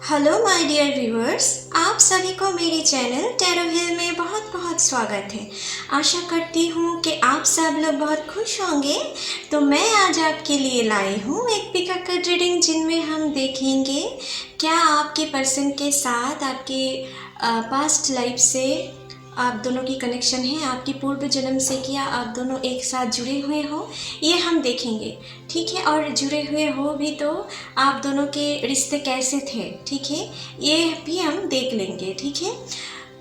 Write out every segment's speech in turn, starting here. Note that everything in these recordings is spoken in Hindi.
हेलो माय डियर व्यूअर्स, आप सभी को मेरे चैनल टैरो हिल में बहुत बहुत स्वागत है। आशा करती हूँ कि आप सब लोग बहुत खुश होंगे। तो मैं आज आपके लिए लाई हूँ एक पिकाकट रीडिंग, जिनमें हम देखेंगे क्या आपके पर्सन के साथ आपके पास्ट लाइफ से आप दोनों की कनेक्शन है, आपकी पूर्व जन्म से क्या आप दोनों एक साथ जुड़े हुए हो, ये हम देखेंगे। ठीक है, और जुड़े हुए हो भी तो आप दोनों के रिश्ते कैसे थे, ठीक है, ये भी हम देख लेंगे। ठीक है,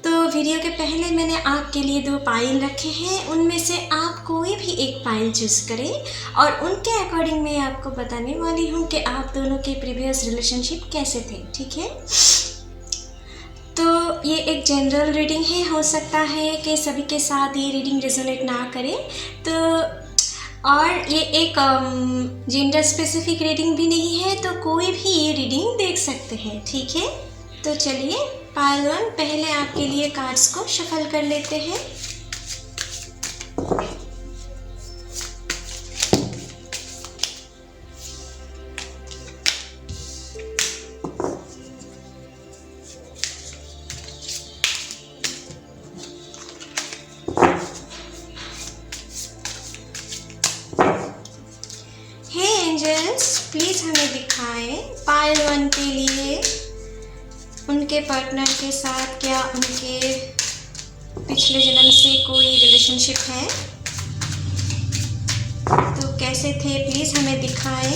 तो वीडियो के पहले मैंने आपके लिए 2 पाइल रखे हैं, उनमें से आप कोई भी एक पाइल चूज करें और उनके अकॉर्डिंग मैं आपको बताने वाली हूँ कि आप दोनों के प्रीवियस रिलेशनशिप कैसे थे। ठीक है, तो ये एक जनरल रीडिंग है, हो सकता है कि सभी के साथ ये रीडिंग रेजोनेट ना करे, तो और ये एक जेंडर स्पेसिफिक रीडिंग भी नहीं है, तो कोई भी ये रीडिंग देख सकते हैं। ठीक है, तो चलिए पाइल 1 पहले आपके लिए कार्ड्स को शफल कर लेते हैं। प्लीज़ हमें दिखाएं पाइल 1 के लिए उनके पार्टनर के साथ क्या उनके पिछले जन्म से कोई रिलेशनशिप है, तो कैसे थे, प्लीज़ हमें दिखाएं।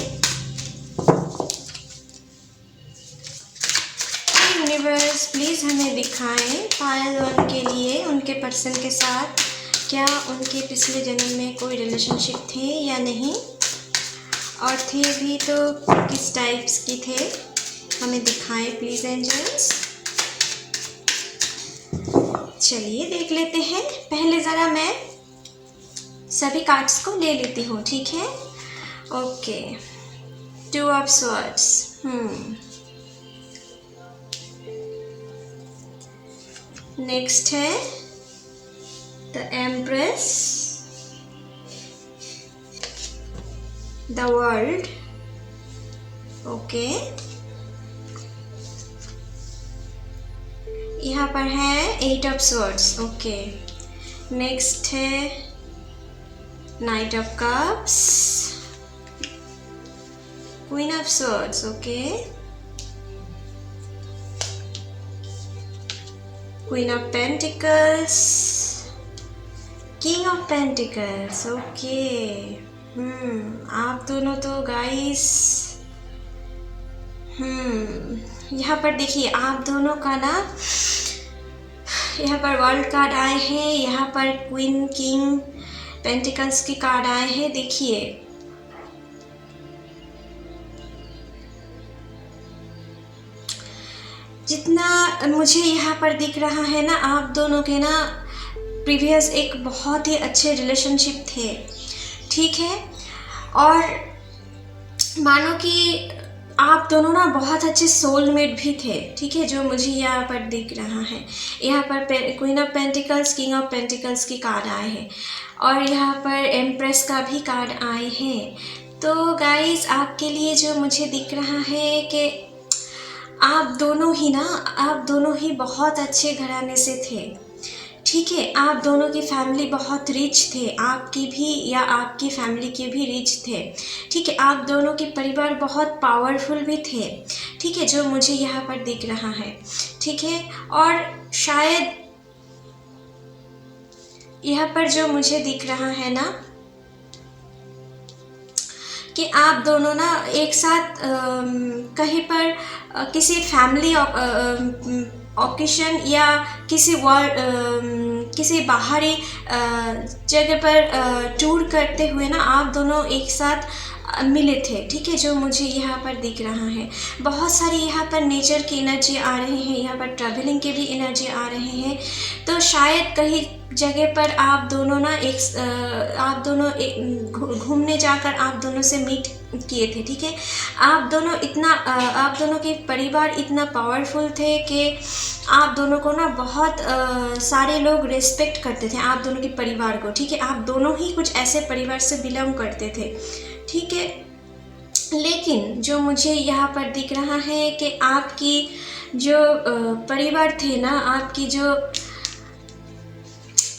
यूनिवर्स प्लीज़ हमें दिखाएं पाइल 1 के लिए उनके पर्सन के साथ क्या उनके पिछले जन्म में कोई रिलेशनशिप थे या नहीं, और थे भी तो किस टाइप्स की थे, हमें दिखाएं प्लीज़ एंजल्स। चलिए देख लेते हैं। पहले ज़रा मैं सभी कार्ड्स को ले लेती हूँ। ठीक है, ओके, 2 ऑफ स्वॉर्ड्स, नेक्स्ट है the empress, the world, okay, यहाँ पर है 8 ऑफ स्वॉर्ड्स, ओके, नेक्स्ट है night of cups, queen of swords, okay, queen of pentacles, king of pentacles, okay. आप दोनों तो गाइस यहाँ पर देखिए आप दोनों का ना, यहाँ पर वर्ल्ड कार्ड आए हैं, यहाँ पर क्वीन किंग पेंटिकल्स के कार्ड आए हैं। देखिए जितना मुझे यहाँ पर दिख रहा है ना, आप दोनों के ना प्रीवियस एक बहुत ही अच्छे रिलेशनशिप थे। ठीक है, और मानो कि आप दोनों ना बहुत अच्छे सोलमेट भी थे। ठीक है, जो मुझे यहाँ पर दिख रहा है, यहाँ पर queen of pentacles, king of pentacles की कार्ड आए हैं और यहाँ पर एम्प्रेस का भी कार्ड आए हैं। तो गाइस आपके लिए जो मुझे दिख रहा है कि आप दोनों ही बहुत अच्छे घराने से थे। ठीक है, आप दोनों की फैमिली बहुत रिच थे, आपकी भी या आपकी फैमिली के भी रिच थे। ठीक है, आप दोनों के परिवार बहुत पावरफुल भी थे। ठीक है, जो मुझे यहाँ पर दिख रहा है। ठीक है, और शायद यहाँ पर जो मुझे दिख रहा है ना कि आप दोनों ना एक साथ कहीं पर किसी फैमिली ओकेशन या किसी बाहरी जगह पर टूर करते हुए ना आप दोनों एक साथ मिले थे। ठीक है, जो मुझे यहाँ पर दिख रहा है। बहुत सारी यहाँ पर नेचर की एनर्जी आ रही है, यहाँ पर ट्रैवलिंग की भी एनर्जी आ रही है। तो शायद कहीं जगह पर आप दोनों ना घूमने जाकर आप दोनों से मीट किए थे। ठीक है, आप दोनों के परिवार इतना पावरफुल थे कि आप दोनों को ना बहुत सारे लोग रिस्पेक्ट करते थे, आप दोनों के परिवार को। ठीक है, आप दोनों ही कुछ ऐसे परिवार से बिलोंग करते थे। ठीक है, लेकिन जो मुझे यहाँ पर दिख रहा है कि आपकी जो परिवार थे ना, आपकी जो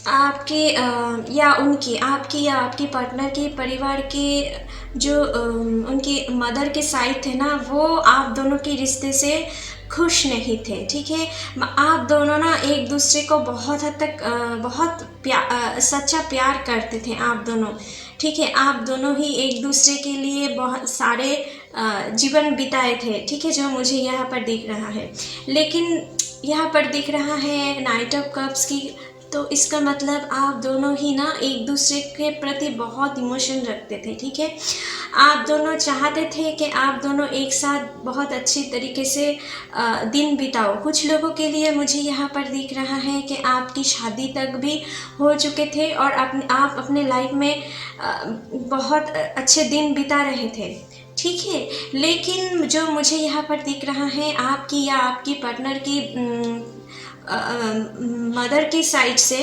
आपके या उनकी आपकी या आपकी पार्टनर के परिवार के जो उनकी मदर के साइड थे ना, वो आप दोनों के रिश्ते से खुश नहीं थे, ठीक है। आप दोनों ना एक दूसरे को बहुत हद तक बहुत सच्चा प्यार करते थे आप दोनों, ठीक है। आप दोनों ही एक दूसरे के लिए बहुत सारे जीवन बिताए थे, ठीक है, जो मुझे यहाँ पर दिख रहा है। लेकिन यहाँ पर दिख रहा है नाइट ऑफ कप्स की, तो इसका मतलब आप दोनों ही ना एक दूसरे के प्रति बहुत इमोशन रखते थे, ठीक है। आप दोनों चाहते थे कि आप दोनों एक साथ बहुत अच्छी तरीके से दिन बिताओ। कुछ लोगों के लिए मुझे यहाँ पर दिख रहा है कि आपकी शादी तक भी हो चुके थे और आप अपने लाइफ में बहुत अच्छे दिन बिता रहे थे, ठीक है। लेकिन जो मुझे यहाँ पर दिख रहा है, आपकी या आपकी पार्टनर की मदर की साइड से,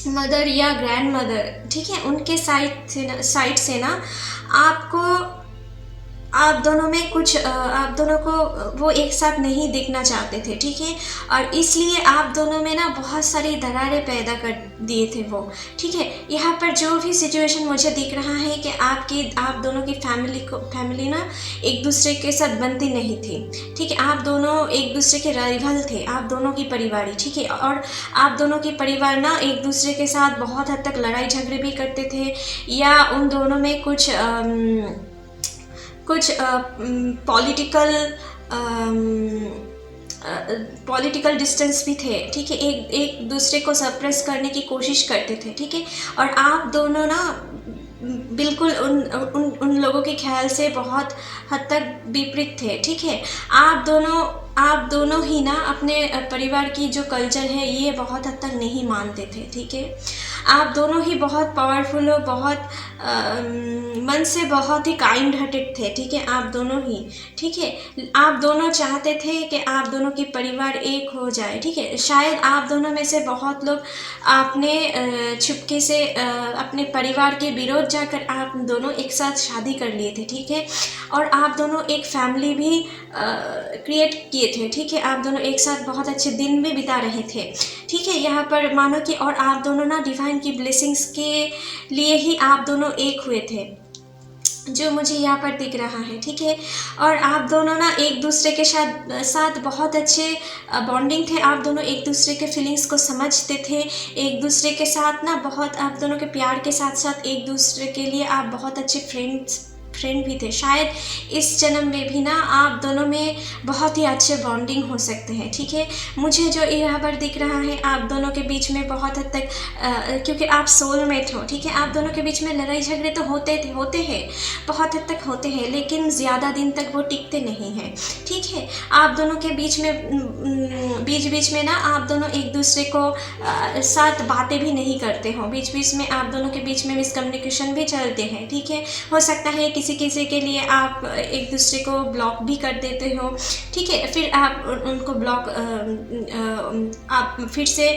मदर या ग्रैंड मदर, ठीक है, उनके साइड से ना आपको, आप दोनों में कुछ आप दोनों को वो एक साथ नहीं देखना चाहते थे, ठीक है। और इसलिए आप दोनों में ना बहुत सारी दरारें पैदा कर दिए थे वो, ठीक है। यहाँ पर जो भी सिचुएशन मुझे दिख रहा है कि आप दोनों की फैमिली ना एक दूसरे के साथ बनती नहीं थी, ठीक है। आप दोनों एक दूसरे के राइवल थे, आप दोनों की परिवार, ठीक है। और आप दोनों की परिवार ना एक दूसरे के साथ बहुत हद तक लड़ाई झगड़े भी करते थे, या उन दोनों में कुछ पॉलिटिकल डिस्टेंस भी थे, ठीक है। एक दूसरे को सप्रेस करने की कोशिश करते थे, ठीक है। और आप दोनों ना बिल्कुल उन लोगों के ख्याल से बहुत हद तक विपरीत थे, ठीक है। आप दोनों ही ना अपने परिवार की जो कल्चर है ये बहुत हद तक नहीं मानते थे, ठीक है। आप दोनों ही बहुत पावरफुल हो, बहुत मन से बहुत ही काइंड हार्टेड थे, ठीक है, आप दोनों ही, ठीक है। आप दोनों चाहते थे कि आप दोनों की परिवार एक हो जाए, ठीक है। शायद आप दोनों में से बहुत लोग आपने चुपके से अपने परिवार के विरोध जाकर आप दोनों एक साथ शादी कर लिए थे, ठीक है। और आप दोनों एक फैमिली भी क्रिएट किए थे, ठीक है। आप दोनों एक साथ बहुत अच्छे दिन भी बिता रहे थे, ठीक है। यहाँ पर मानो कि और आप दोनों ना डिवाइन की ब्लेसिंग्स के लिए ही आप दोनों एक हुए थे, जो मुझे यहाँ पर दिख रहा है, ठीक है। और आप दोनों ना एक दूसरे के साथ बहुत अच्छे बॉन्डिंग थे। आप दोनों एक दूसरे के फीलिंग्स को समझते थे, एक दूसरे के साथ ना बहुत, आप दोनों के प्यार के साथ साथ एक दूसरे के लिए आप बहुत अच्छे फ्रेंड भी थे। शायद इस जन्म में भी ना आप दोनों में बहुत ही अच्छे बॉन्डिंग हो सकते हैं, ठीक है। मुझे जो यहाँ पर दिख रहा है, आप दोनों के बीच में बहुत हद तक क्योंकि आप सोलमेट हो, ठीक है। आप दोनों के बीच में लड़ाई झगड़े तो होते हैं, बहुत हद तक होते हैं, लेकिन ज़्यादा दिन तक वो टिकते नहीं हैं, ठीक है। आप दोनों के बीच में ना आप दोनों एक दूसरे को साथ बातें भी नहीं करते हो, बीच में आप दोनों के बीच में मिसकम्युनिकेशन भी चलते हैं, ठीक है। हो सकता है किसी के लिए आप एक दूसरे को ब्लॉक भी कर देते हो, ठीक है। फिर आप उनको आप फिर से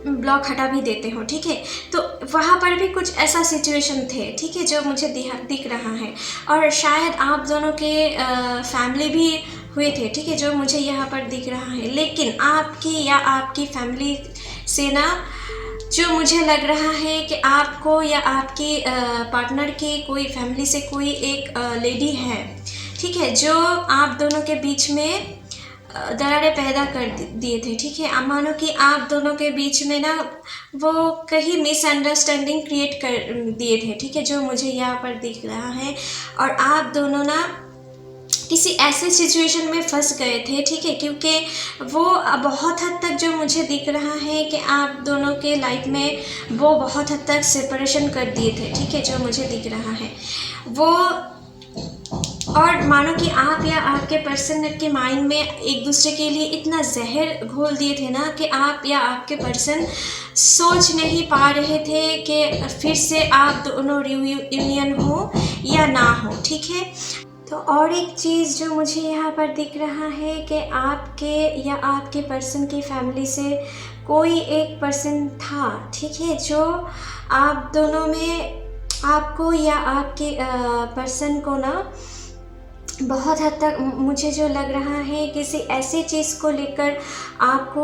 ब्लॉक हटा भी देते हो, ठीक है। तो वहाँ पर भी कुछ ऐसा सिचुएशन थे, ठीक है, जो मुझे दिख रहा है। और शायद आप दोनों के फैमिली भी हुए थे, ठीक है, जो मुझे यहाँ पर दिख रहा है। लेकिन आपकी या आपकी फैमिली से ना जो मुझे लग रहा है कि आपको या आपके पार्टनर की कोई फैमिली से कोई एक लेडी है, ठीक है, जो आप दोनों के बीच में दरारें पैदा कर दिए थे, ठीक है। मानो कि आप दोनों के बीच में ना वो कहीं मिसअंडरस्टैंडिंग क्रिएट कर दिए थे, ठीक है, जो मुझे यहाँ पर दिख रहा है। और आप दोनों ना किसी ऐसे सिचुएशन में फंस गए थे, ठीक है, क्योंकि वो बहुत हद तक जो मुझे दिख रहा है कि आप दोनों के लाइफ में वो बहुत हद तक सेपरेशन कर दिए थे, ठीक है, जो मुझे दिख रहा है वो। और मानो कि आप या आपके पर्सन के माइंड में एक दूसरे के लिए इतना जहर घोल दिए थे ना कि आप या आपके पर्सन सोच नहीं पा रहे थे कि फिर से आप दोनों रियूनियन हो या ना हो, ठीक है। तो और एक चीज़ जो मुझे यहाँ पर दिख रहा है कि आपके या आपके पर्सन की फैमिली से कोई एक पर्सन था, ठीक है, जो आप दोनों में आपको या आपके पर्सन को ना बहुत हद तक मुझे जो लग रहा है किसी ऐसी चीज़ को लेकर आपको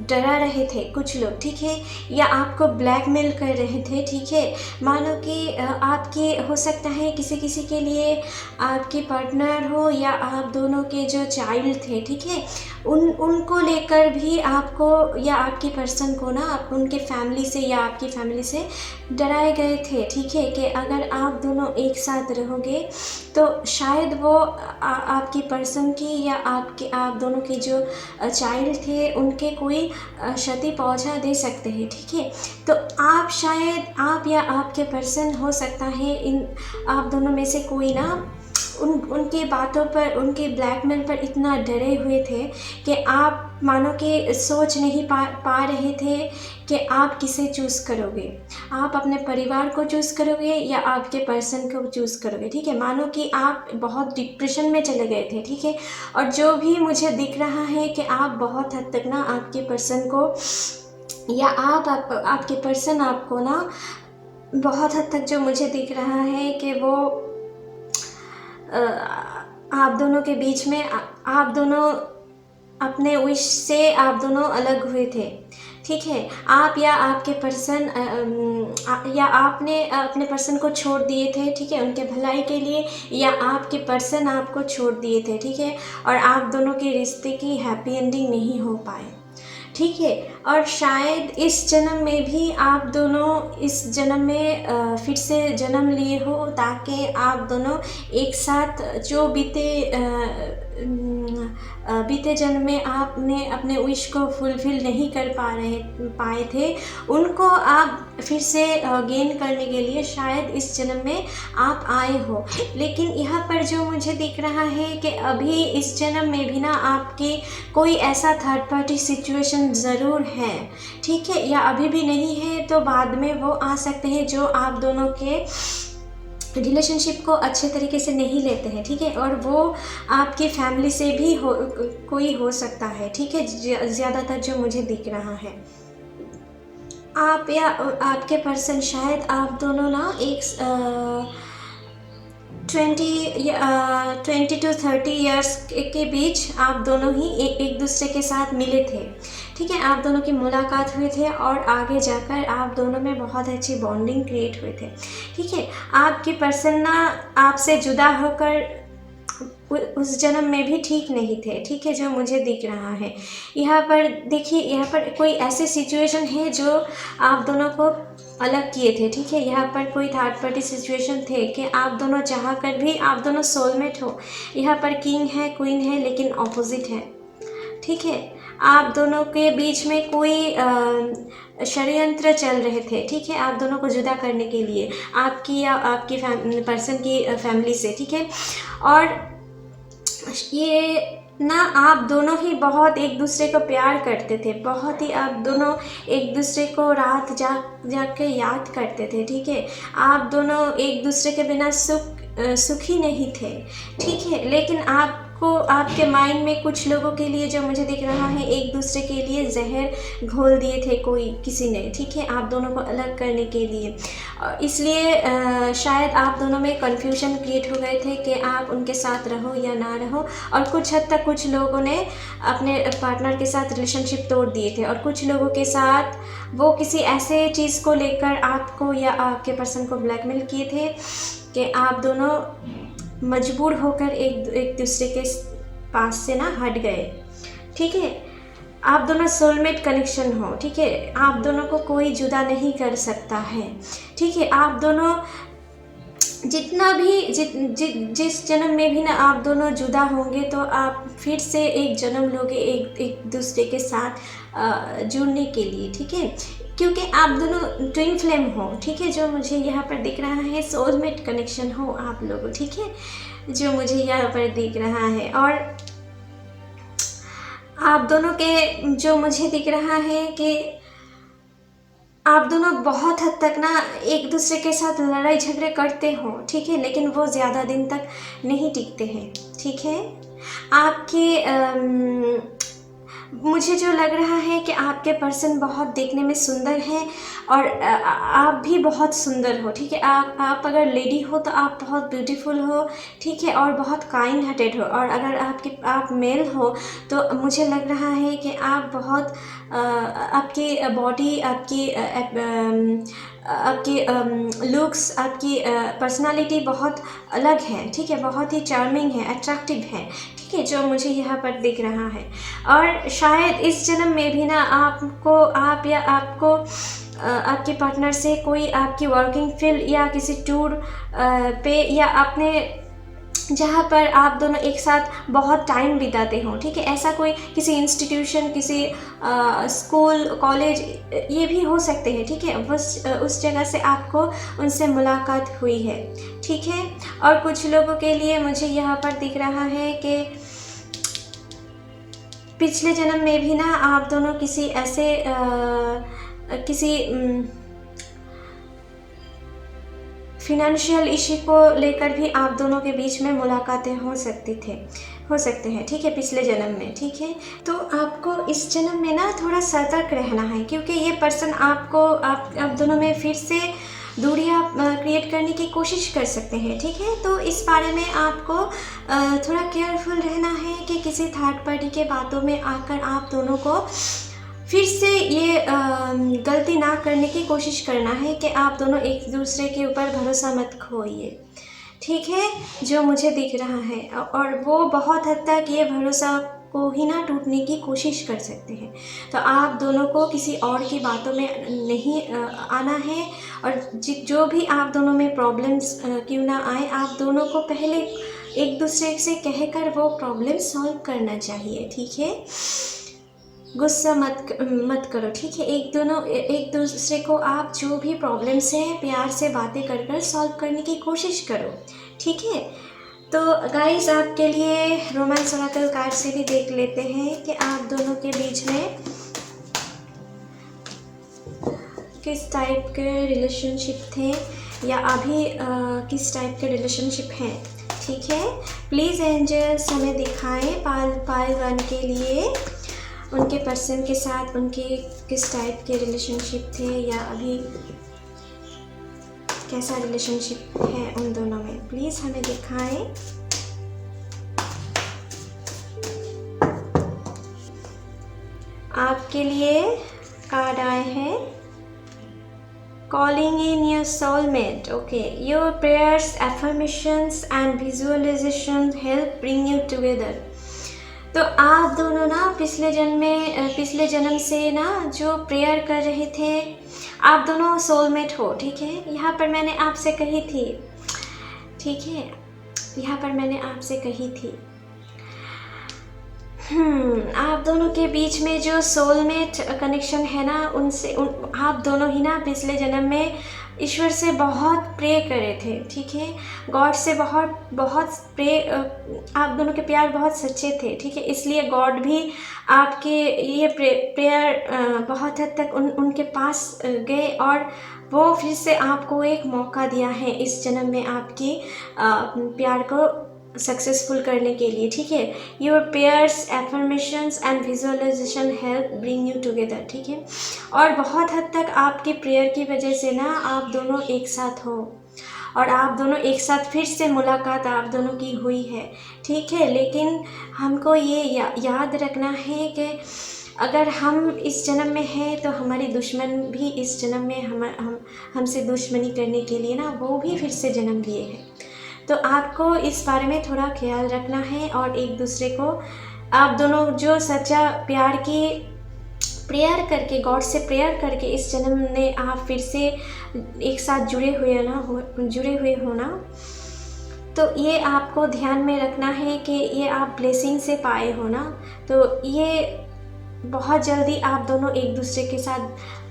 डरा रहे थे कुछ लोग, ठीक है, या आपको ब्लैकमेल कर रहे थे, ठीक है। मानो कि आपके हो सकता है किसी किसी के लिए आपके पार्टनर हो या आप दोनों के जो चाइल्ड थे, ठीक है, उनको लेकर भी आपको या आपकी पर्सन को ना आप उनके फैमिली से या आपकी फैमिली से डराए गए थे, ठीक है, कि अगर आप दोनों एक साथ रहोगे तो शायद वो आपकी पर्सन की या आप दोनों के जो चाइल्ड थे उनके कोई क्षति पहुंचा दे सकते हैं, ठीक है। तो आप शायद आप या आपके पर्सन हो सकता है इन आप दोनों में से कोई ना उनके बातों पर, उनके ब्लैकमेल पर इतना डरे हुए थे कि आप मानो कि सोच नहीं पा रहे थे कि आप किसे चूज़ करोगे, आप अपने परिवार को चूज़ करोगे या आपके पर्सन को चूज़ करोगे, ठीक है। मानो कि आप बहुत डिप्रेशन में चले गए थे, ठीक है। और जो भी मुझे दिख रहा है कि आप बहुत हद तक ना आपके पर्सन को या आपके पर्सन आपको ना बहुत हद तक जो मुझे दिख रहा है कि वो आप दोनों के बीच में आप दोनों अपने विश से आप दोनों अलग हुए थे, ठीक है। आप या आपके पर्सन या आपने अपने पर्सन को छोड़ दिए थे, ठीक है, उनके भलाई के लिए, या आपके पर्सन आपको छोड़ दिए थे, ठीक है, और आप दोनों के रिश्ते की हैप्पी एंडिंग नहीं हो पाए, ठीक है। और शायद इस जन्म में भी आप दोनों इस जन्म में फिर से जन्म लिए हो ताकि आप दोनों एक साथ जो बीते जन्म में आपने अपने विश को फुलफिल नहीं कर पाए थे, उनको आप फिर से गेन करने के लिए शायद इस जन्म में आप आए हो। लेकिन यहाँ पर जो मुझे दिख रहा है कि अभी इस जन्म में भी ना आपके कोई ऐसा थर्ड पार्टी सिचुएशन ज़रूर है, ठीक है, या अभी भी नहीं है तो बाद में वो आ सकते हैं जो आप दोनों के रिलेशनशिप को अच्छे तरीके से नहीं लेते हैं, ठीक है। और वो आपकी फैमिली से भी कोई हो सकता है, ठीक है, ज़्यादातर जो मुझे दिख रहा है। आप या आपके पर्सन शायद आप दोनों ना एक 20 to 30 ईयर्स के बीच आप दोनों ही एक दूसरे के साथ मिले थे, ठीक है। आप दोनों की मुलाकात हुए थे और आगे जाकर आप दोनों में बहुत अच्छी बॉन्डिंग क्रिएट हुए थे, ठीक है। आपकी पर्सन ना आपसे जुदा होकर उस जन्म में भी ठीक नहीं थे, ठीक है, जो मुझे दिख रहा है। यहाँ पर देखिए, यहाँ पर कोई ऐसे सिचुएशन है जो आप दोनों को अलग किए थे, ठीक है। यहाँ पर कोई थर्ड पार्टी सिचुएशन थे कि आप दोनों चाह कर भी आप दोनों सोलमेट हो। यहाँ पर किंग है, क्वीन है, लेकिन ऑपोजिट है, ठीक है। आप दोनों के बीच में कोई षड्यंत्र चल रहे थे, ठीक है, आप दोनों को जुदा करने के लिए, आपकी या आपकी पर्सन की फैमिली से, ठीक है। और ये ना आप दोनों ही बहुत एक दूसरे को प्यार करते थे, बहुत ही आप दोनों एक दूसरे को रात जाग के याद करते थे, ठीक है। आप दोनों एक दूसरे के बिना सुखी नहीं थे, ठीक है। लेकिन आपको आपके माइंड में कुछ लोगों के लिए जो मुझे दिख रहा है एक दूसरे के लिए जहर घोल दिए थे किसी ने, ठीक है, आप दोनों को अलग करने के लिए। इसलिए शायद आप दोनों में कन्फ्यूजन क्रिएट हो गए थे कि आप उनके साथ रहो या ना रहो। और कुछ हद तक कुछ लोगों ने अपने पार्टनर के साथ रिलेशनशिप तोड़ दिए थे, और कुछ लोगों के साथ वो किसी ऐसे चीज़ को लेकर आपको या आपके पर्सन को ब्लैकमेल किए थे कि आप दोनों मजबूर होकर एक दूसरे के पास से ना हट गए, ठीक है। आप दोनों सोलमेट कनेक्शन हो, ठीक है, आप दोनों को कोई जुदा नहीं कर सकता है, ठीक है। आप दोनों जितना भी जिस जन्म में भी ना आप दोनों जुदा होंगे तो आप फिर से एक जन्म लोगे एक दूसरे के साथ जुड़ने के लिए, ठीक है, क्योंकि आप दोनों ट्विन फ्लेम हो, ठीक है, जो मुझे यहाँ पर दिख रहा है सोलमेट कनेक्शन हो आप लोग, ठीक है, जो मुझे यहाँ पर दिख रहा है। और आप दोनों के जो मुझे दिख रहा है कि आप दोनों बहुत हद तक ना एक दूसरे के साथ लड़ाई झगड़े करते हो, ठीक है, लेकिन वो ज़्यादा दिन तक नहीं टिकते हैं, ठीक है। आपके मुझे जो लग रहा है कि आपके पर्सन बहुत देखने में सुंदर हैं और आप भी बहुत सुंदर हो, ठीक है। आप अगर लेडी हो तो आप बहुत ब्यूटीफुल हो, ठीक है, और बहुत काइंड हार्टेड हो। और अगर आप मेल हो तो मुझे लग रहा है कि आप बहुत आपकी बॉडी, आपकी लुक्स, आपकी पर्सनालिटी बहुत अलग है, ठीक है, बहुत ही चार्मिंग है, अट्रैक्टिव है, ठीक है, जो मुझे यहाँ पर दिख रहा है। और शायद इस जन्म में भी ना आपको आपके पार्टनर से कोई आपकी वर्किंग फील्ड या किसी टूर पे या अपने जहाँ पर आप दोनों एक साथ बहुत टाइम बिताते हो, ठीक है, ऐसा कोई किसी इंस्टीट्यूशन, किसी स्कूल, कॉलेज, ये भी हो सकते हैं, ठीक है, बस उस जगह से आपको उनसे मुलाकात हुई है, ठीक है। और कुछ लोगों के लिए मुझे यहाँ पर दिख रहा है कि पिछले जन्म में भी ना आप दोनों किसी ऐसे किसी फिनेंशियल इश्यू को लेकर भी आप दोनों के बीच में मुलाकातें हो सकते हैं, ठीक है, पिछले जन्म में, ठीक है। तो आपको इस जन्म में ना थोड़ा सतर्क रहना है, क्योंकि ये पर्सन आप दोनों में फिर से दूरियां क्रिएट करने की कोशिश कर सकते हैं, ठीक है। तो इस बारे में आपको थोड़ा केयरफुल रहना है कि किसी थर्ड पार्टी के बातों में आकर आप दोनों को फिर से ये गलती ना करने की कोशिश करना है कि आप दोनों एक दूसरे के ऊपर भरोसा मत खोइए, ठीक है, जो मुझे दिख रहा है। और वो बहुत हद तक ये भरोसा को ही ना टूटने की कोशिश कर सकते हैं। तो आप दोनों को किसी और की बातों में नहीं आना है। और जो भी आप दोनों में प्रॉब्लम्स क्यों ना आए, आप दोनों को पहले एक दूसरे से कहकर वो प्रॉब्लम सॉल्व करना चाहिए, ठीक है। गुस्सा मत करो, ठीक है। एक दूसरे को आप जो भी प्रॉब्लम्स हैं प्यार से बातें कर सॉल्व करने की कोशिश करो, ठीक है। तो गाइस, आपके लिए रोमांस ओरेकल कार्ड से भी देख लेते हैं कि आप दोनों के बीच में किस टाइप के रिलेशनशिप थे या अभी किस टाइप के रिलेशनशिप हैं, ठीक है। प्लीज़ एंजल्स हमें दिखाएं पाइल 1 के लिए उनके पर्सन के साथ उनके किस टाइप के रिलेशनशिप थे या अभी कैसा रिलेशनशिप है उन दोनों में। प्लीज़ हमें दिखाएं। आपके लिए कार्ड आए हैं calling in your soulmate. Okay, your prayers, affirmations and visualization help bring you together. तो आप दोनों ना पिछले जन्म से ना जो प्रेयर कर रहे थे, आप दोनों सोलमेट हो, ठीक है। यहाँ पर मैंने आपसे कही थी, ठीक है, यहाँ पर मैंने आपसे कही थी आप दोनों के बीच में जो सोलमेट कनेक्शन है ना, आप दोनों ही ना पिछले जन्म में ईश्वर से बहुत प्रे करे थे, ठीक है। गॉड से बहुत प्रे, आप दोनों के प्यार बहुत सच्चे थे, ठीक है। इसलिए गॉड भी आपके ये प्रेयर बहुत हद तक उनके पास गए और वो फिर से आपको एक मौका दिया है इस जन्म में आपकी प्यार को सक्सेसफुल करने के लिए, ठीक है। Your prayers, affirmations and visualization help bring you together, ठीक है। और बहुत हद तक आपकी प्रेयर की वजह से ना आप दोनों एक साथ हो और आप दोनों एक साथ फिर से मुलाकात आप दोनों की हुई है, ठीक है। लेकिन हमको ये याद रखना है कि अगर हम इस जन्म में हैं तो हमारी दुश्मन भी इस जन्म में हमसे दुश्मनी करने के लिए ना वो भी फिर से जन्म लिए हैं। तो आपको इस बारे में थोड़ा ख्याल रखना है और एक दूसरे को आप दोनों जो सच्चा प्यार की प्रेयर करके, गॉड से प्रेयर करके इस जन्म में आप फिर से एक साथ जुड़े हुए हो ना, तो ये आपको ध्यान में रखना है कि ये आप ब्लेसिंग से पाए हो ना, तो ये बहुत जल्दी आप दोनों एक दूसरे के साथ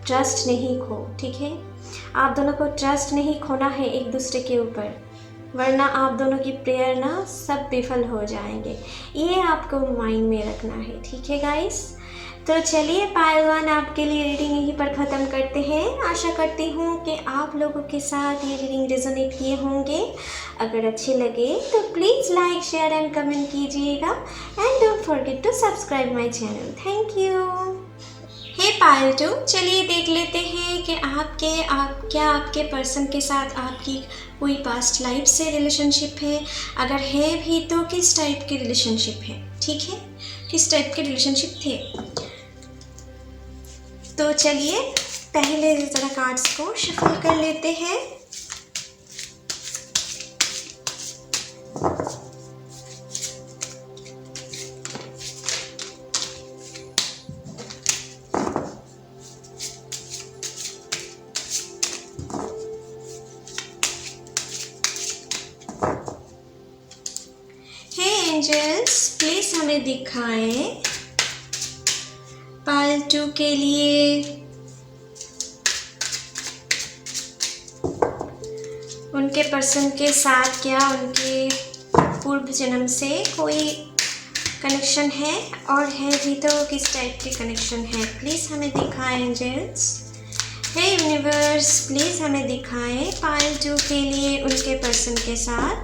ट्रस्ट नहीं खो, ठीक है। आप दोनों को ट्रस्ट नहीं खोना है एक दूसरे के ऊपर, वरना आप दोनों की प्रेयर ना सब विफल हो जाएंगे। ये आपको माइंड में रखना है, ठीक है गाइस। तो चलिए पायल 1 आपके लिए रीडिंग यहीं पर ख़त्म करते हैं। आशा करती हूँ कि आप लोगों के साथ ये रीडिंग रेजोनेट किए होंगे। अगर अच्छे लगे तो please like share and comment कीजिएगा and don't forget to subscribe my channel. Thank you. Hey Payal 2, चलिए देख लेते हैं कि क्या आपके पर्सन के साथ आपकी कोई पास्ट लाइफ से रिलेशनशिप है। अगर है भी तो किस टाइप की रिलेशनशिप है, ठीक है, किस टाइप के रिलेशनशिप थे। तो चलिए पहले ज़रा कार्ड्स को शफल कर लेते हैं। हे एंजल्स, प्लीज हमें दिखाएं पायल 2 के लिए उनके पर्सन के साथ क्या उनके पूर्व जन्म से कोई कनेक्शन है, और है भी तो किस टाइप के कनेक्शन है। प्लीज़ हमें दिखाएं एंजल्स। हे यूनिवर्स, प्लीज़ हमें दिखाएं पायल 2 के लिए उनके पर्सन के साथ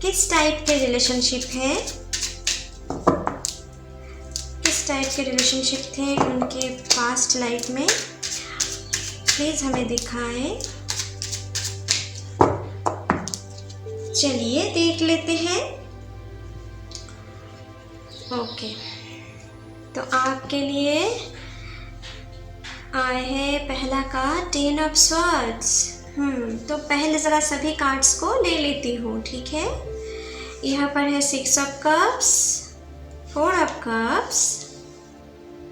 किस टाइप के रिलेशनशिप है, किस टाइप के रिलेशनशिप थे उनके पास्ट लाइफ में। प्लीज़ हमें दिखाएं। चलिए देख लेते हैं। ओके, तो आपके लिए आए हैं पहला कार्ड 10 ऑफ स्वॉर्ड्स। तो पहले ज़रा सभी कार्ड्स को ले लेती हूँ, ठीक है। यहाँ पर है 6 of cups, 4 of cups,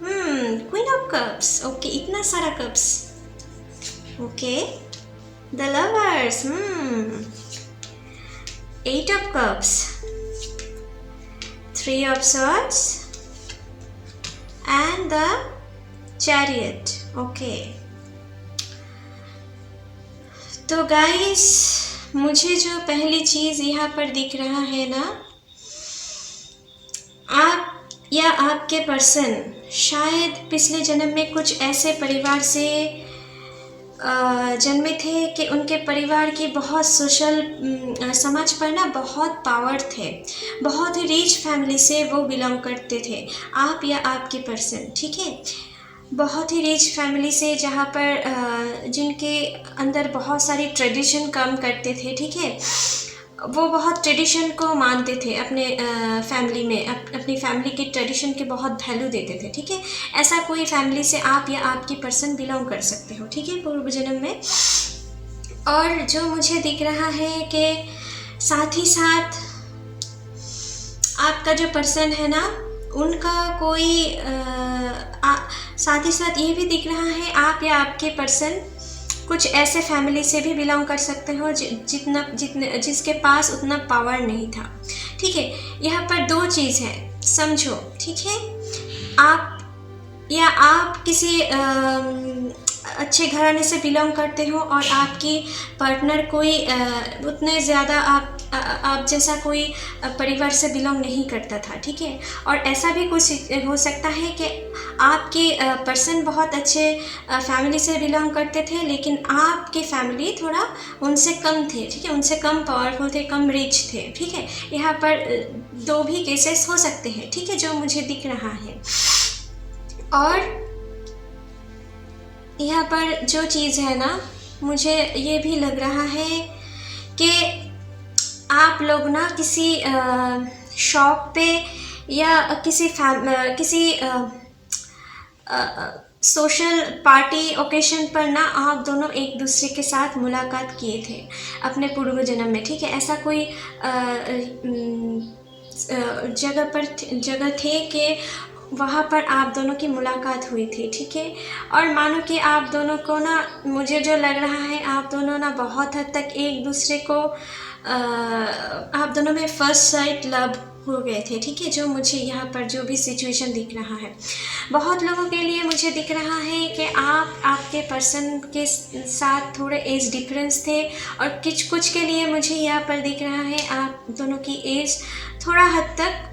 queen of cups. Okay, इतना सारा cups. Okay, the lovers, 8 of cups, 3 of swords and the chariot. Okay. तो गाइस, मुझे जो पहली चीज़ यहाँ पर दिख रहा है ना, आप या आपके पर्सन शायद पिछले जन्म में कुछ ऐसे परिवार से जन्मे थे कि उनके परिवार की बहुत सोशल समाज पर ना बहुत पावर थे, बहुत ही रिच फैमिली से वो बिलोंग करते थे, आप या आपके पर्सन, ठीक है। बहुत ही रिच फैमिली से, जहाँ पर जिनके अंदर बहुत सारी ट्रेडिशन काम करते थे, ठीक है। वो बहुत ट्रेडिशन को मानते थे अपने फैमिली में, अपनी फैमिली की ट्रेडिशन के बहुत वैल्यू देते थे, ठीक है। ऐसा कोई फैमिली से आप या आपकी पर्सन बिलोंग कर सकते हो, ठीक है, पूर्व जन्म में। और जो मुझे दिख रहा है कि साथ ही साथ आपका जो पर्सन है ना, उनका कोई साथ ही साथ ये भी दिख रहा है आप या आपके पर्सन कुछ ऐसे फैमिली से भी बिलोंग कर सकते हो जिसके पास उतना पावर नहीं था, ठीक है। यहाँ पर 2 चीज़ है, समझो, ठीक है। आप किसी अच्छे घराने से बिलोंग करते हो और आपकी पार्टनर कोई उतने ज़्यादा आप जैसा कोई परिवार से बिलोंग नहीं करता था, ठीक है। और ऐसा भी कुछ हो सकता है कि आपके पर्सन बहुत अच्छे फैमिली से बिलोंग करते थे, लेकिन आपके फैमिली थोड़ा उनसे कम थे, ठीक है, उनसे कम पावरफुल थे, कम रिच थे, ठीक है। यहाँ पर 2 भी केसेस हो सकते हैं, ठीक है, जो मुझे दिख रहा है। और यहाँ पर जो चीज़ है ना, मुझे ये भी लग रहा है कि आप लोग ना किसी शॉप पे या किसी सोशल पार्टी ओकेशन पर ना आप दोनों एक दूसरे के साथ मुलाकात किए थे अपने पूर्व जन्म में, ठीक है। ऐसा कोई जगह थे कि वहाँ पर आप दोनों की मुलाकात हुई थी, ठीक है। और मानो कि आप दोनों को ना, मुझे जो लग रहा है, आप दोनों ना बहुत हद तक एक दूसरे को आप दोनों में फर्स्ट साइट लव हो गए थे, ठीक है। जो मुझे यहाँ पर जो भी सिचुएशन दिख रहा है, बहुत लोगों के लिए मुझे दिख रहा है कि आपके पर्सन के साथ थोड़े एज डिफरेंस थे, और कुछ के लिए मुझे यहाँ पर दिख रहा है आप दोनों की एज थोड़ा हद तक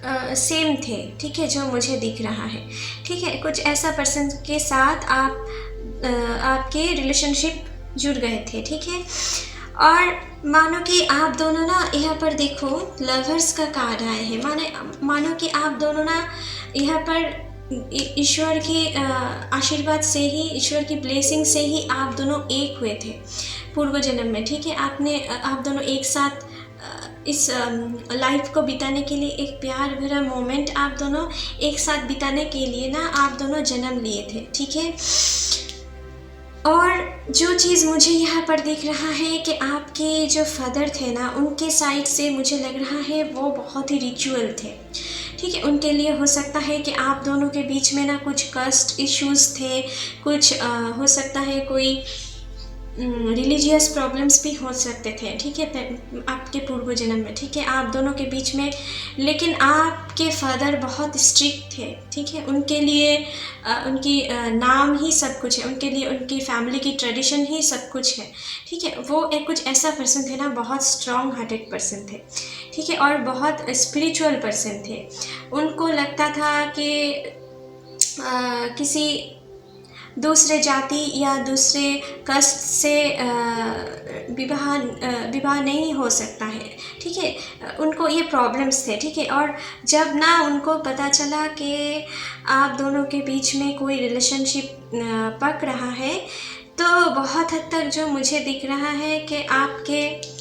सेम थे, ठीक है, जो मुझे दिख रहा है। ठीक है, कुछ ऐसा पर्सन के साथ आपके रिलेशनशिप जुड़ गए थे। ठीक है, और मानो कि आप दोनों ना, यहाँ पर देखो लवर्स का कार्ड आए हैं। मानो कि आप दोनों ना यहाँ पर ईश्वर की आशीर्वाद से ही, ईश्वर की ब्लेसिंग से ही आप दोनों एक हुए थे पूर्व जन्म में। ठीक है, आप दोनों एक साथ इस लाइफ को बिताने के लिए, एक प्यार भरा मोमेंट आप दोनों एक साथ बिताने के लिए ना आप दोनों जन्म लिए थे। ठीक है, और जो चीज़ मुझे यहाँ पर दिख रहा है कि आपके जो फादर थे ना, उनके साइड से मुझे लग रहा है वो बहुत ही रिचुअल थे। ठीक है, उनके लिए हो सकता है कि आप दोनों के बीच में ना कुछ कस्ट इश्यूज़ थे, कुछ हो सकता है कोई रिलीजियस प्रॉब्लम्स भी हो सकते थे। ठीक है, आपके पूर्व जन्म में। ठीक है, आप दोनों के बीच में, लेकिन आपके फादर बहुत स्ट्रिक्ट थे। ठीक है, उनके लिए उनकी नाम ही सब कुछ है, उनके लिए उनकी फैमिली की ट्रेडिशन ही सब कुछ है। ठीक है, वो एक कुछ ऐसा पर्सन थे ना, बहुत स्ट्रॉन्ग हार्टेड पर्सन थे। ठीक है, और बहुत स्पिरिचुअल पर्सन थे। उनको लगता था कि किसी दूसरे जाति या दूसरे कास्ट से विवाह नहीं हो सकता है। ठीक है, उनको ये प्रॉब्लम्स थे। ठीक है, और जब ना उनको पता चला कि आप दोनों के बीच में कोई रिलेशनशिप पक रहा है, तो बहुत हद तक जो मुझे दिख रहा है कि आपके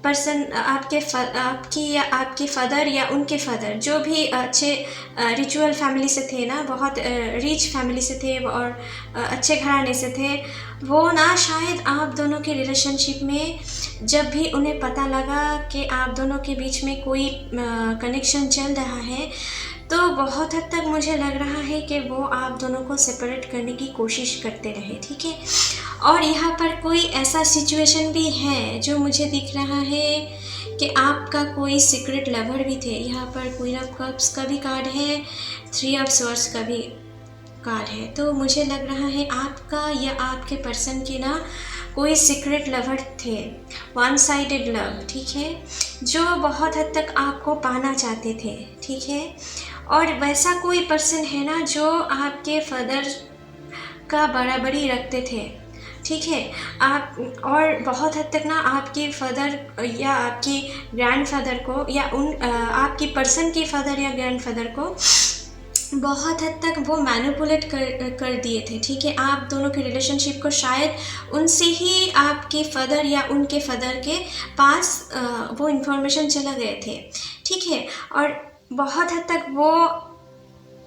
पर्सन, आपके फादर या उनके फादर, जो भी अच्छे रिचुअल फैमिली से थे ना, बहुत रिच फैमिली से थे और अच्छे घराने से थे, वो ना शायद आप दोनों के रिलेशनशिप में जब भी उन्हें पता लगा कि आप दोनों के बीच में कोई कनेक्शन चल रहा है, तो बहुत हद तक मुझे लग रहा है कि वो आप दोनों को सेपरेट करने की कोशिश करते रहे। ठीक है, और यहाँ पर कोई ऐसा सिचुएशन भी है जो मुझे दिख रहा है कि आपका कोई सीक्रेट लवर भी थे। यहाँ पर क्वीन ऑफ कप्स का भी कार्ड है, 3 ऑफ स्वॉर्ड्स का भी कार्ड है। तो मुझे लग रहा है आपका या आपके पर्सन के ना कोई सीक्रेट लवर थे, वन साइडेड लव। ठीक है, जो बहुत हद तक आपको पाना चाहते थे। ठीक है, और वैसा कोई पर्सन है ना जो आपके फादर का बराबरी रखते थे। ठीक है, आप और बहुत हद तक ना आपके फादर या आपके ग्रैंडफादर को या आपकी पर्सन के फादर या ग्रैंडफादर को बहुत हद तक वो मैनिपुलेट कर दिए थे। ठीक है, आप दोनों के रिलेशनशिप को शायद उनसे ही आपके फादर या उनके फादर के पास वो इन्फॉर्मेशन चला गए थे। ठीक है, और बहुत हद तक वो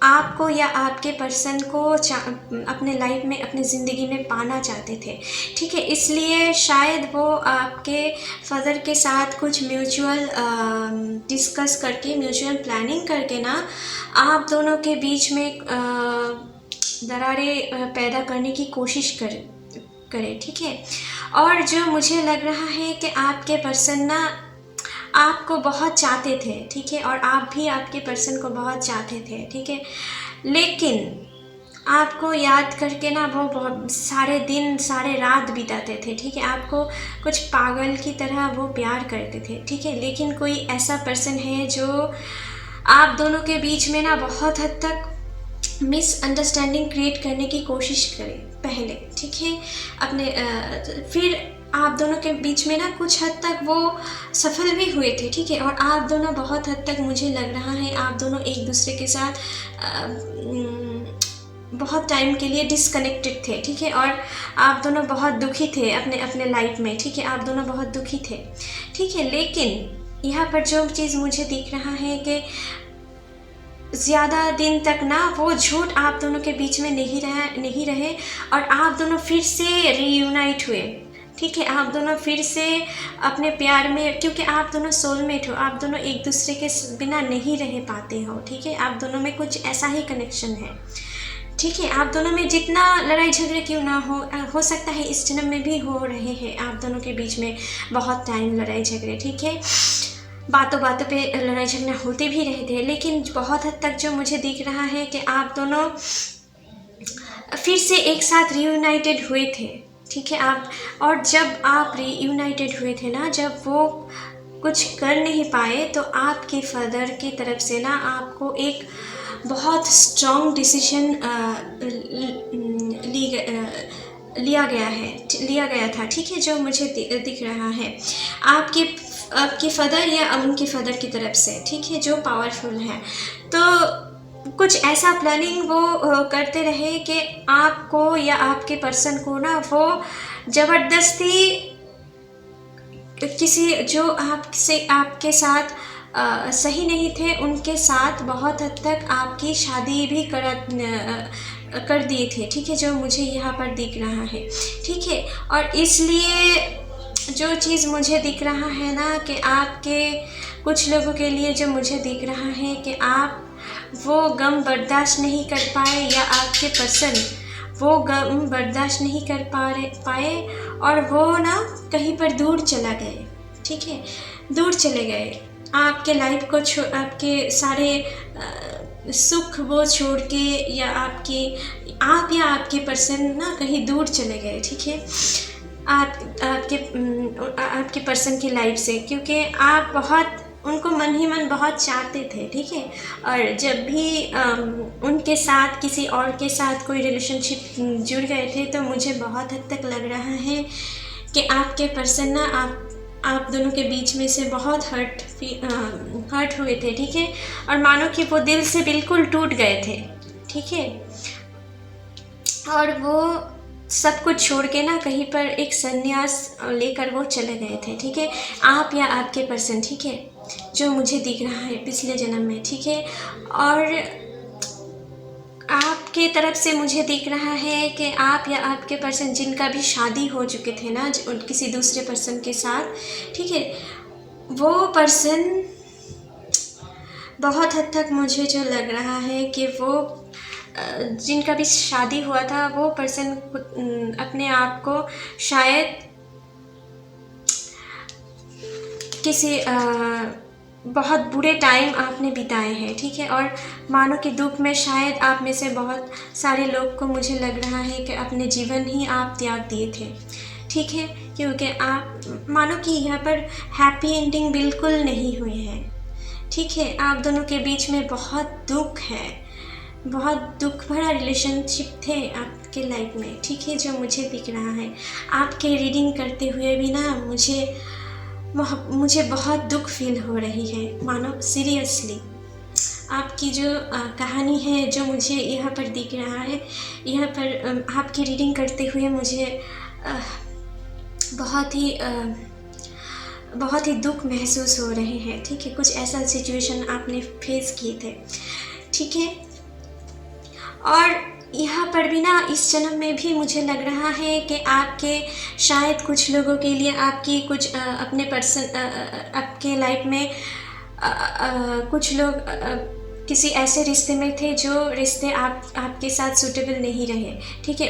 आपको या आपके पर्सन को अपने लाइफ में, अपनी ज़िंदगी में पाना चाहते थे। ठीक है, इसलिए शायद वो आपके फादर के साथ कुछ म्यूचुअल डिस्कस करके, म्यूचुअल प्लानिंग करके ना आप दोनों के बीच में दरारें पैदा करने की कोशिश करे। ठीक है, और जो मुझे लग रहा है कि आपके पर्सन ना आपको बहुत चाहते थे। ठीक है, और आप भी आपके पर्सन को बहुत चाहते थे। ठीक है, लेकिन आपको याद करके ना वो बहुत सारे दिन, सारे रात बिताते थे। ठीक है, आपको कुछ पागल की तरह वो प्यार करते थे। ठीक है, लेकिन कोई ऐसा पर्सन है जो आप दोनों के बीच में ना बहुत हद तक मिसअंडरस्टैंडिंग क्रिएट करने की कोशिश करे पहले। ठीक है, फिर आप दोनों के बीच में ना कुछ हद तक वो सफल भी हुए थे। ठीक है, और आप दोनों बहुत हद तक, मुझे लग रहा है आप दोनों एक दूसरे के साथ बहुत टाइम के लिए डिसकनेक्टेड थे। ठीक है, और आप दोनों बहुत दुखी थे अपने लाइफ में। ठीक है, आप दोनों बहुत दुखी थे। ठीक है, लेकिन यहाँ पर जो चीज़ मुझे दिख रहा है कि ज़्यादा दिन तक ना वो झूठ आप दोनों के बीच में नहीं रहे और आप दोनों फिर से रीयूनाइट हुए। ठीक है, आप दोनों फिर से अपने प्यार में, क्योंकि आप दोनों सोलमेट हो, आप दोनों एक दूसरे के बिना नहीं रह पाते हो। ठीक है, आप दोनों में कुछ ऐसा ही कनेक्शन है। ठीक है, आप दोनों में जितना लड़ाई झगड़े क्यों ना हो सकता है इस जन्म में भी हो रहे हैं आप दोनों के बीच में बहुत टाइम लड़ाई झगड़े। ठीक है, बातों पे लड़ाई झगड़ा होते भी रहे थे, लेकिन बहुत हद तक जो मुझे दिख रहा है कि आप दोनों फिर से एक साथ रीयूनाइटेड हुए थे। ठीक है, और जब आप रीयूनाइटेड हुए थे ना, जब वो कुछ कर नहीं पाए तो आपके फादर की तरफ से ना आपको एक बहुत स्ट्रॉन्ग डिसीजन लिया गया था, ठीक है, जो मुझे दिख रहा है आपके फादर या उनके फादर की तरफ से, ठीक है, जो पावरफुल है। तो कुछ ऐसा प्लानिंग वो करते रहे कि आपको या आपके पर्सन को ना वो ज़बरदस्ती किसी जो आपके साथ सही नहीं थे उनके साथ बहुत हद तक आपकी शादी भी कर दिए थे, ठीक है, जो मुझे यहाँ पर दिख रहा है, ठीक है। और इसलिए जो चीज़ मुझे दिख रहा है ना कि आपके कुछ लोगों के लिए जो मुझे दिख रहा है कि आप वो गम बर्दाश्त नहीं कर पाए या आपके पर्सन वो गम बर्दाश्त नहीं कर पाए और वो ना कहीं पर दूर चला गए, ठीक है, दूर चले गए आपके लाइफ को आपके सारे सुख वो छोड़ के या आप या आपके पर्सन ना कहीं दूर चले गए, ठीक है, आपके पर्सन की लाइफ से, क्योंकि आप बहुत उनको मन ही मन बहुत चाहते थे, ठीक है। और जब भी उनके साथ किसी और के साथ कोई रिलेशनशिप जुड़ गए थे तो मुझे बहुत हद तक लग रहा है कि आपके पर्सन ना आप दोनों के बीच में से बहुत हर्ट हुए थे, ठीक है, और मानो कि वो दिल से बिल्कुल टूट गए थे, ठीक है, और वो सब कुछ छोड़ के ना कहीं पर एक संन्यास लेकर वो चले गए थे, ठीक है, आप या आपके पर्सन, ठीक है, जो मुझे दिख रहा है पिछले जन्म में, ठीक है। और आपके तरफ से मुझे दिख रहा है कि आप या आपके पर्सन जिनका भी शादी हो चुके थे ना किसी दूसरे पर्सन के साथ, ठीक है, वो पर्सन बहुत हद तक मुझे जो लग रहा है कि वो जिनका भी शादी हुआ था वो पर्सन अपने आप को शायद किसी बहुत बुरे टाइम आपने बिताए हैं, ठीक है, और मानो कि दुख में शायद आप में से बहुत सारे लोग को मुझे लग रहा है कि अपने जीवन ही आप त्याग दिए थे, ठीक है, क्योंकि आप मानो कि यहाँ पर हैप्पी एंडिंग बिल्कुल नहीं हुई है, ठीक है, आप दोनों के बीच में बहुत दुख है, बहुत दुख भरा रिलेशनशिप थे आपके लाइफ में, ठीक है, जो मुझे दिख रहा है। आपके रीडिंग करते हुए भी ना मुझे बहुत दुख फील हो रही है, मानो सीरियसली आपकी जो कहानी है जो मुझे यहाँ पर दिख रहा है, यहाँ पर आपकी रीडिंग करते हुए मुझे बहुत ही दुख महसूस हो रहे हैं, ठीक है, कुछ ऐसा सिचुएशन आपने फेस किए थे, ठीक है। और यहाँ पर भी ना इस जन्म में भी मुझे लग रहा है कि आपके शायद कुछ लोगों के लिए आपकी कुछ अपने पर्सन आपके लाइफ में कुछ लोग किसी ऐसे रिश्ते में थे जो रिश्ते आपके साथ सूटेबल नहीं रहे, ठीक है,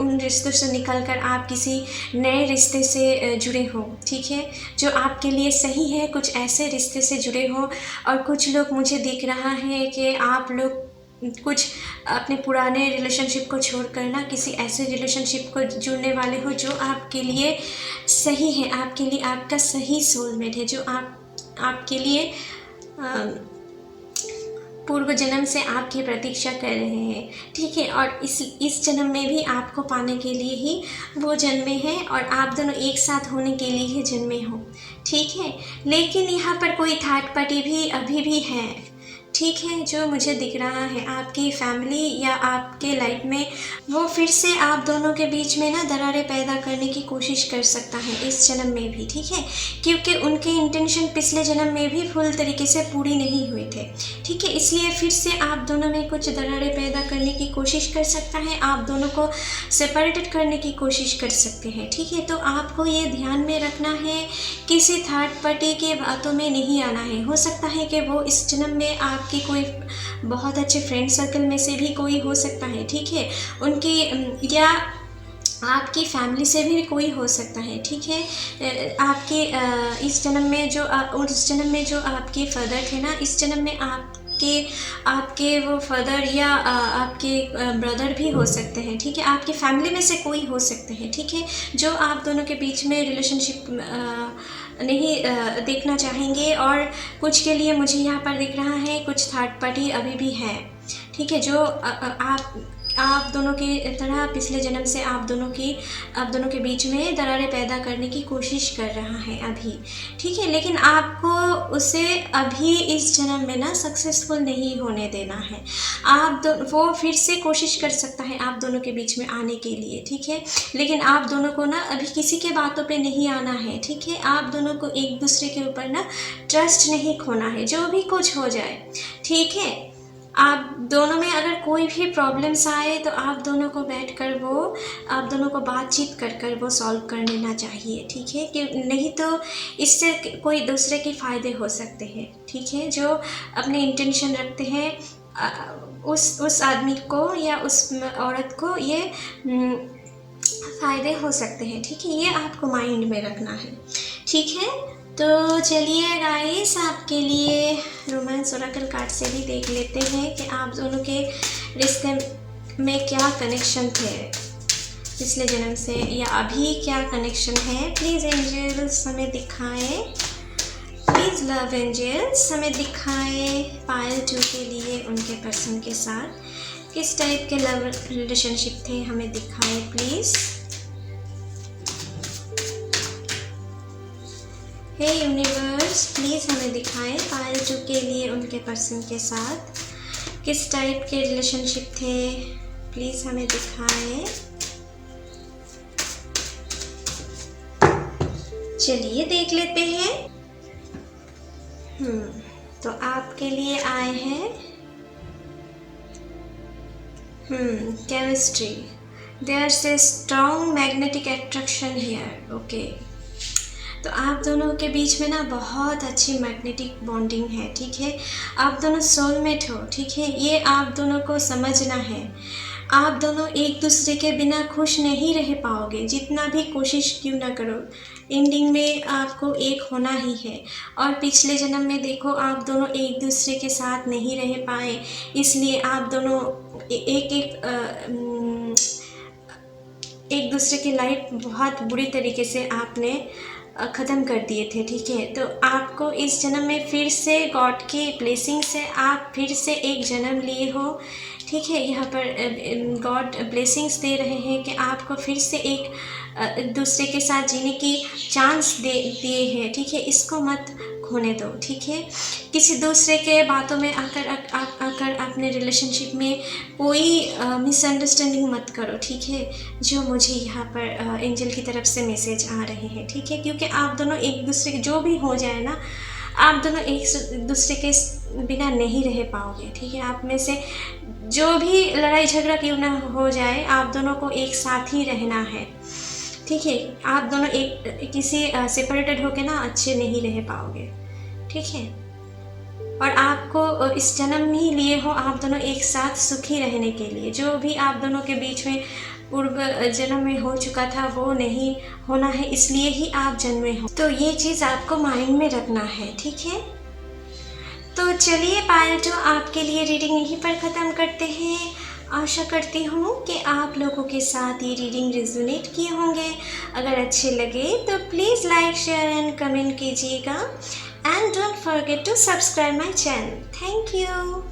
उन रिश्तों से निकलकर आप किसी नए रिश्ते से जुड़े हो, ठीक है, जो आपके लिए सही है, कुछ ऐसे रिश्ते से जुड़े हो। और कुछ लोग मुझे दिख रहा है कि आप लोग कुछ अपने पुराने रिलेशनशिप को छोड़कर ना किसी ऐसे रिलेशनशिप को जुड़ने वाले हो जो आपके लिए सही है, आपके लिए आपका सही सोलमेट है, जो आपके लिए पूर्व जन्म से आपकी प्रतीक्षा कर रहे हैं, ठीक है, और इस जन्म में भी आपको पाने के लिए ही वो जन्मे हैं और आप दोनों एक साथ होने के लिए ही जन्मे हो, ठीक है। लेकिन यहाँ पर कोई थर्ड पार्टी भी अभी भी है, ठीक है, जो मुझे दिख रहा है आपकी फैमिली या आपके लाइफ में वो फिर से आप दोनों के बीच में ना दरारें पैदा करने की कोशिश कर सकता है इस जन्म में भी, ठीक है, क्योंकि उनके इंटेंशन पिछले जन्म में भी फुल तरीके से पूरी नहीं हुए थे, ठीक है, इसलिए फिर से आप दोनों में कुछ दरारें पैदा करने की कोशिश कर सकता है, आप दोनों को सेपरेटेड करने की कोशिश कर सकते हैं, ठीक है। तो आपको ये ध्यान में रखना है किसी थर्ड पार्टी के बातों में नहीं आना है। हो सकता है कि वो इस जन्म में आपकी कोई बहुत अच्छे फ्रेंड सर्कल में से भी कोई हो सकता है, ठीक है, उनकी या आपकी फैमिली से भी कोई हो सकता है, ठीक है। आपके इस जन्म में जो उस जन्म में जो आपके फादर थे ना, इस जन्म में आपके वो फादर या आपके ब्रदर भी हो सकते हैं, ठीक है, आपकी फैमिली में से कोई हो सकते हैं, ठीक है, जो आप दोनों के बीच में रिलेशनशिप नहीं देखना चाहेंगे। और कुछ के लिए मुझे यहाँ पर दिख रहा है कुछ थर्ड पार्टी अभी भी है, ठीक है, जो आप दोनों की तरह पिछले जन्म से आप दोनों के बीच में दरारें पैदा करने की कोशिश कर रहा है अभी, ठीक है, लेकिन आपको उसे अभी इस जन्म में ना सक्सेसफुल नहीं होने देना है। वो फिर से कोशिश कर सकता है आप दोनों के बीच में आने के लिए, ठीक है, लेकिन आप दोनों को ना अभी किसी के बातों पे नहीं आना है, ठीक है, आप दोनों को एक दूसरे के ऊपर ना ट्रस्ट नहीं खोना है, जो भी कुछ हो जाए, ठीक है। आप दोनों में अगर कोई भी प्रॉब्लम्स आए तो आप दोनों को बैठकर आप दोनों को बातचीत कर वो सॉल्व कर लेना चाहिए, ठीक है, कि नहीं तो इससे कोई दूसरे के फ़ायदे हो सकते हैं, ठीक है, जो अपने इंटेंशन रखते हैं उस आदमी को या उस औरत को ये फ़ायदे हो सकते हैं, ठीक है, ये आपको माइंड में रखना है, ठीक है। तो चलिए गाइस, आपके लिए रोमांस ओरेकल कार्ड से भी देख लेते हैं कि आप दोनों के रिश्ते में क्या कनेक्शन थे पिछले जन्म से या अभी क्या कनेक्शन है। प्लीज़ एंजल्स हमें दिखाएं, प्लीज़ लव एंजल्स हमें दिखाएं पायल 2 के लिए उनके पर्सन के साथ किस टाइप के लव रिलेशनशिप थे, हमें दिखाएं प्लीज़। हे यूनिवर्स, प्लीज़ हमें दिखाएं पायल 2 के लिए उनके पर्सन के साथ किस टाइप के रिलेशनशिप थे, प्लीज़ हमें दिखाएं। चलिए देख लेते हैं। तो आपके लिए आए हैं chemistry, there is strong magnetic attraction here, okay. तो आप दोनों के बीच में ना बहुत अच्छी मैग्नेटिक बॉन्डिंग है, ठीक है, आप दोनों सोलमेट हो, ठीक है, ये आप दोनों को समझना है। आप दोनों एक दूसरे के बिना खुश नहीं रह पाओगे, जितना भी कोशिश क्यों ना करो, एंडिंग में आपको एक होना ही है। और पिछले जन्म में देखो आप दोनों एक दूसरे के साथ नहीं रह पाए, इसलिए आप दोनों एक दूसरे की लाइफ बहुत बुरी तरीके से आपने ख़त्म कर दिए थे, ठीक है। तो आपको इस जन्म में फिर से गॉड की ब्लेसिंग से आप फिर से एक जन्म लिए हो, ठीक है। यहाँ पर गॉड ब्लेसिंग्स दे रहे हैं कि आपको फिर से एक दूसरे के साथ जीने की चांस दिए हैं, ठीक है, इसको मत खोने दो, ठीक है। किसी दूसरे के बातों में आकर अपने रिलेशनशिप में कोई मिसअंडरस्टैंडिंग मत करो, ठीक है, जो मुझे यहाँ पर एंजल की तरफ से मैसेज आ रहे हैं, ठीक है, क्योंकि आप दोनों एक दूसरे के जो भी हो जाए ना, आप दोनों एक दूसरे के बिना नहीं रह पाओगे, ठीक है। आप में से जो भी लड़ाई झगड़ा क्यों ना हो जाए, आप दोनों को एक साथ ही रहना है, ठीक है। आप दोनों एक किसी सेपरेटेड होके ना अच्छे नहीं रह पाओगे, ठीक है। और आपको इस जन्म ही लिए हो आप दोनों एक साथ सुखी रहने के लिए, जो भी आप दोनों के बीच में पूर्व जन्म में हो चुका था वो नहीं होना है, इसलिए ही आप जन्मे हो। तो ये चीज़ आपको माइंड में रखना है, ठीक है। तो चलिए पायल 2 आपके लिए रीडिंग यहीं पर ख़त्म करते हैं। आशा करती हूँ कि आप लोगों के साथ ये रीडिंग रेजोनेट किए होंगे। अगर अच्छे लगे तो please like share and comment कीजिएगा, and don't forget to subscribe my channel. Thank you.